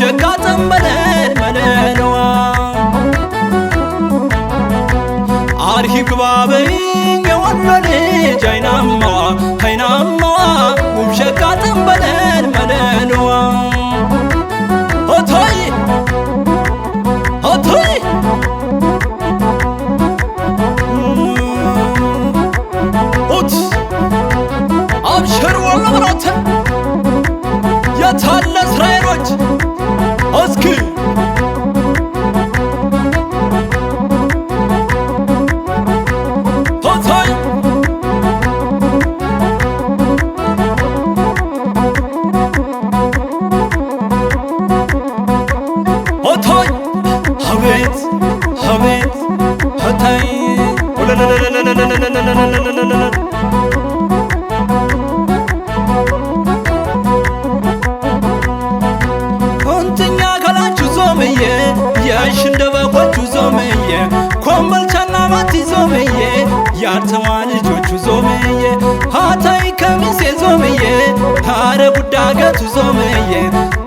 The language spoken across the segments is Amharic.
ሸጋ ጠንበለል መለለዋ አርሂብ ባበኝ የወሎ ልጅ አይናማዋ አይናማዋ ውብ ሸጋ ጠንበለል መለለዋ ሆቶይ ሆቶይ ሆት አብሽር ወሎ ብሎት የታለ እስራኤሎች እስኪ ሆቶይ ሆቶይ አቤት አቤት ሆቶይ ዞምዬ የሽንደበቆቹ ዞምዬ ኮምቦልቻና ማቲ ዞምዬ የአርተማ ልጆቹ ዞምዬ ሀታይ ከሚሴ ዞምዬ ሀረ ጉዳገቱ ዞምዬ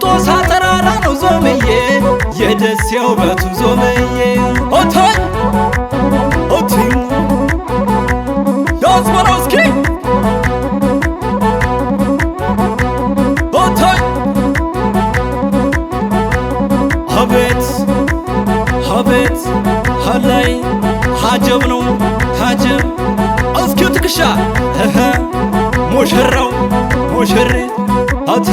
ጦሳ ተራራ ነው ዞምዬ የደሴ ውበቱ ዞምዬ ሆቶይ ሆቲ ያዝመራው እስኪ ሆቶይ አቤት አቤት ሀላይ ሀጀብ ነው ሀጀብ እስኪ ትክሻ ሙሽራው ሙሽሪት አተ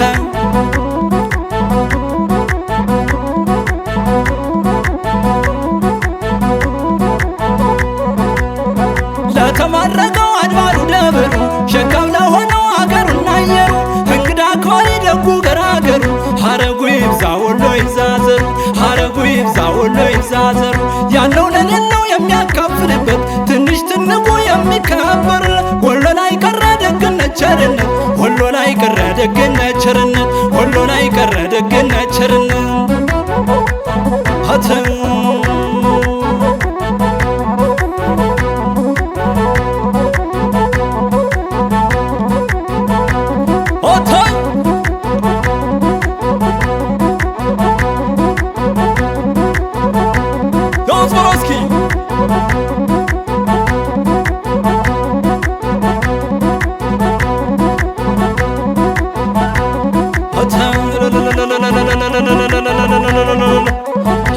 ለተማረከው አድባሩ ደብሩ ሸካም ለሆነው አገሩና አየሩ እንግዳ ከሆነ ደጉ ገራገሩ ሀረጉ ይብዛ ወሎ ይዛዘሩ ሀረጉ ይብዛ ወሎ ይዛዘሩ ያለው ለሌለው የሚያካፍልበት ትንሽ ትንቁ የሚከበርለት ወሎ ላይ ቀረ ደግነት ቸርነት ወሎ ላይ ቀረ ደግነት ቸርነት ወሎ ላይ ቀረ ደግነት ቸርነት ሀተ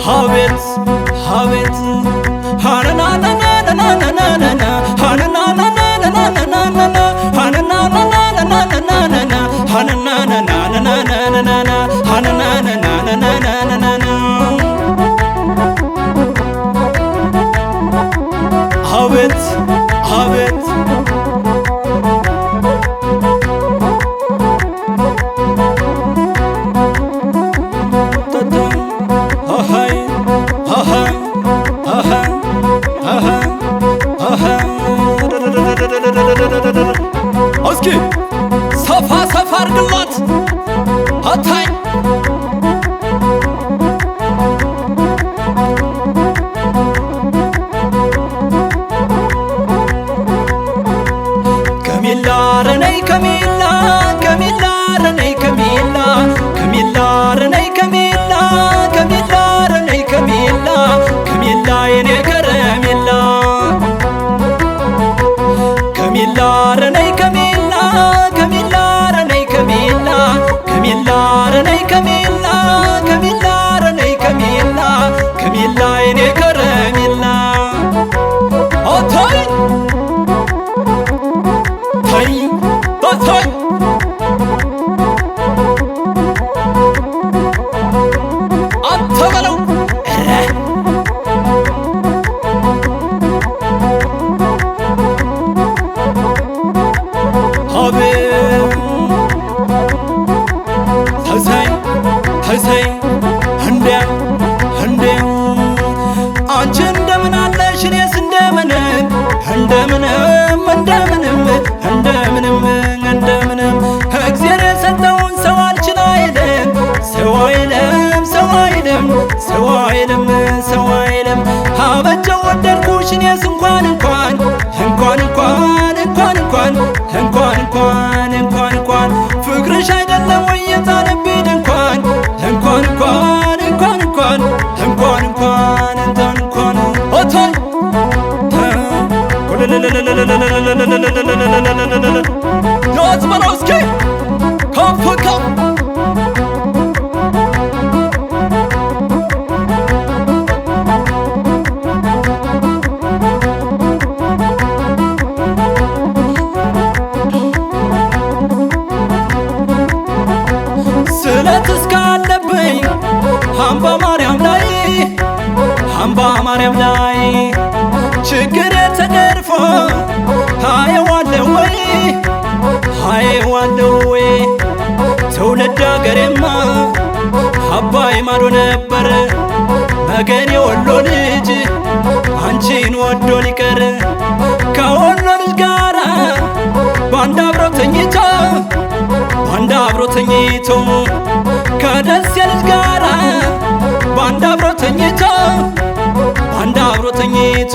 ሀቤት ሀቤት ሀነናናናናናናና ሀነናናናናናናና ሀነናናናናናናና ሀነናናናናናናና ሀነናናናናናናና ሀቤት ሀቤት እስኪ ሰፋ ሰፋ አርግላት አታይ ከሚላ ረነይ ከሚላ ከሚላ ረነይ ከሚላ ከሚላ ረነይ ከሚላ ከሚላ ረነይ ከሚላ ከሚላ የኔ ከረሚላ ከሚላ ረነይ ከሚላ ከሚላ ረነይ ከሚላ ከሚላ ረነይ ከሚላ ከሚላ ረነይ ከሚላ ከሚላ የኔ ከረሚላ ሆቶይ ታይ ሆቶይ አተበለው ተሰይ እንዲያ እንዲያ አንቺ እንደምን አለሽ እኔስ እንደምንም እንደምንም እንደምንም እንደምንም እንደምንም እግዚአብሔር የሰጠውን ሰው አልችል አይልም ሰው አይልም ሰው አይልም ሰው አይልም ሰው አይልም አበጀው ወደድኩሽ እኔስ እንኳን እንኳን እንኳን እንኳን እንኳን እንኳን እንኳን እንኳን እንኳን እንኳን ፍቅርሽ አይደለም ወይ የጣለብኝ እንኳን እንኳን እንኳን አምባ ማርያም ላይ አምባ ማርያም ላይ ችግር ተቀርፎ አየዋለሁ ወይ አየዋለሁ ወይ ትውልድ አገሬማ አባይ ማዶ ነበር መገን የወሎ ልጅ አንቺን ወዶ ሊቀር ከወሎ ልጅ ጋራ ባንድ አብሮ ተኝቶ ባንድ አብሮ ተኝቶ ከደሴ ልጅ ጋራ ባንድ አብሮ ተኝቶ ባንድ አብሮ ተኝቶ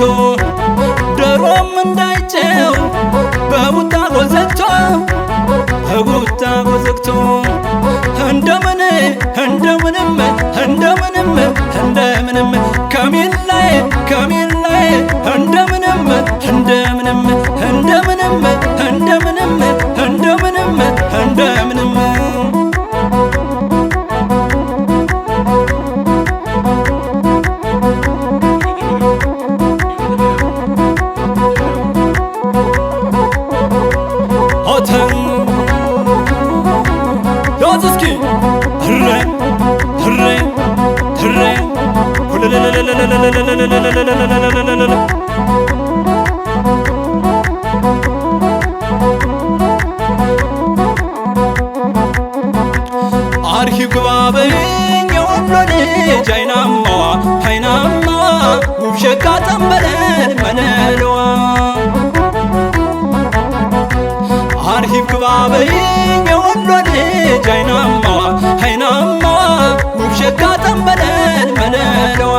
ዶሮም እንዳይጨው በቡታ ጎዘግቶ በቡታ ጎዘግቶ እንደምን እንደምንም እንደምንም እንደምንም ከሚላይ ከሚላይ እንደምንም እንደምንም እንደምንም እንደምንም እንደምንም እንደምንም አርሂብ ግባ በይኝ የወሎ ልጅ አይናማዋ አይናማዋ ውብ ሸጋ ጠንበለል መለለዋ አርሂብ ግባ በይኝ የወሎ ልጅ አይናማዋ አይናማዋ ውብ ሸጋ ጠንበለል መለለዋ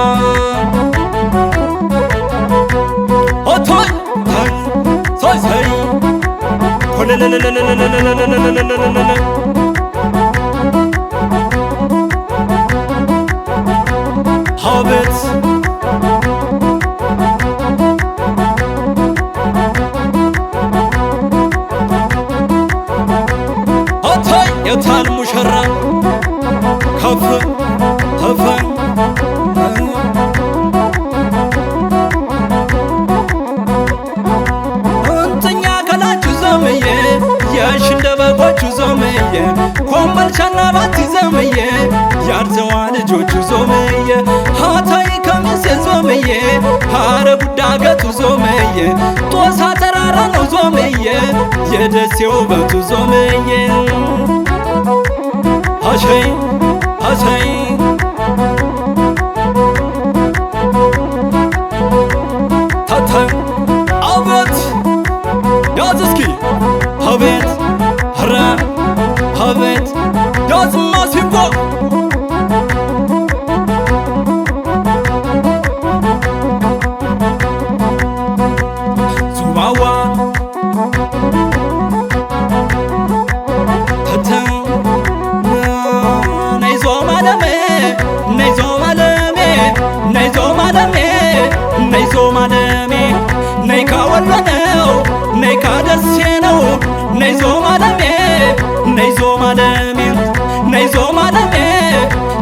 ኦቶይ ሶይ ሰይ ሀበት አታይ የታል ሙሽራ ከፍ ከፈን እንተኛ ከላችሁ ዘመዬ የሽ እንደ በጎቹ ዘመዬ ኮምበልቻና ባቲ ዘመዬ ያርዘዋ ልጆቹ ዞመየ ሀታይ ከሚሴ ዞመየ ሀረጉ ዳገቱ ዞመየ ጦሳ ተራራ ነው ዞመየ የደሴ ውበቱ ዞመየ አሸይ አሸይ ታታ አቤት ያዝ እስኪ አቤት ኧረ አቤት ያዝ ማሲንቆ ዙማዋ ተተ ነይ ዞማለሜ ነይ ዞማለሜ ነይ ዞማለሜ ነይ ዞማለሜ ነይ ከወሎ ነው ነይ ከደሴ ነው ነይ ዞማለሜ ነይ ዞማለሜ ነይ ዞማለሜ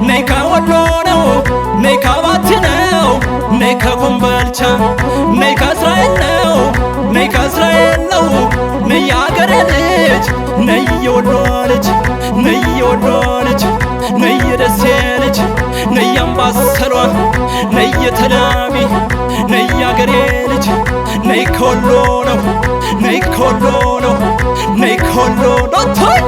ነይ ከወሎ ነው ነይ ከባቲ ነው ነይ ከኮምበልቻ ነይ ከእስራኤል ነው ነይ ከእስራኤል ነው ነይ የአገሬ ልጅ ነይ የወሎ ልጅ ነይ የወሎ ልጅ ነይ የደሴ ልጅ ነይ አምባሰሏ ነይ የተላቢ ነይ የአገሬ ልጅ ነይ ከወሎ ነው ነይ ከወሎ ነው ነይ ከወሎ ነው ታይ